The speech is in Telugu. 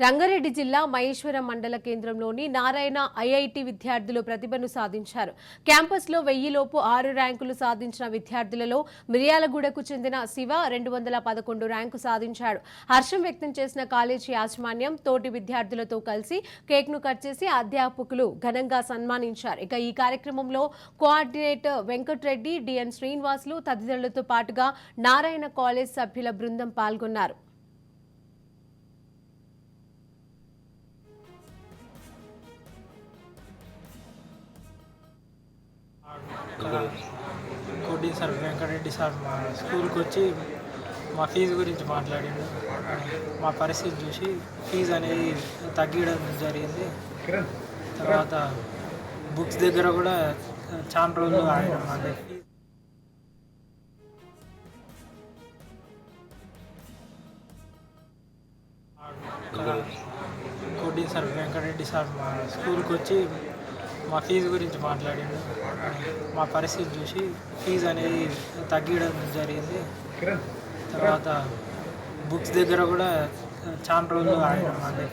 రంగారెడ్డి జిల్లా మహేశ్వరం మండల కేంద్రంలోని నారాయణ ఐఐటి విద్యార్థులు ప్రతిభను సాధించారు. క్యాంపస్లో 1000 లోపు 6 ర్యాంకులు సాధించిన విద్యార్థులలో మిర్యాలగూడకు చెందిన శివ 211 ర్యాంకు సాధించాడు. హర్షం వ్యక్తం చేసిన కాలేజీ యాజమాన్యం తోటి విద్యార్థులతో కలిసి కేక్ను కట్ చేసి అధ్యాపకులు ఘనంగా సన్మానించారు. ఇక ఈ కార్యక్రమంలో కోఆర్డినేటర్ వెంకట్రెడ్డి, డిఎన్ శ్రీనివాసులు తదితరులతో పాటుగా నారాయణ కాలేజ్ సభ్యుల బృందం పాల్గొన్నారు. కోటి సార్ వెంకటరెడ్డి సార్ మా స్కూల్కి వచ్చి మా ఫీజు గురించి మాట్లాడిండు. మా పరిస్థితి చూసి ఫీజు అనేది తగ్గించడం జరిగింది. తర్వాత బుక్స్ దగ్గర కూడా చాలా రోజులు ఆయన అంటే కోటి సార్ వెంకటరెడ్డి సార్ మా స్కూల్కి వచ్చి మా ఫీజు గురించి మాట్లాడిండు. మా పరిస్థితి చూసి ఫీజు అనేది తగ్గించడం జరిగింది. తర్వాత బుక్స్ దగ్గర కూడా చాలా రోజులు ఆయన అంటే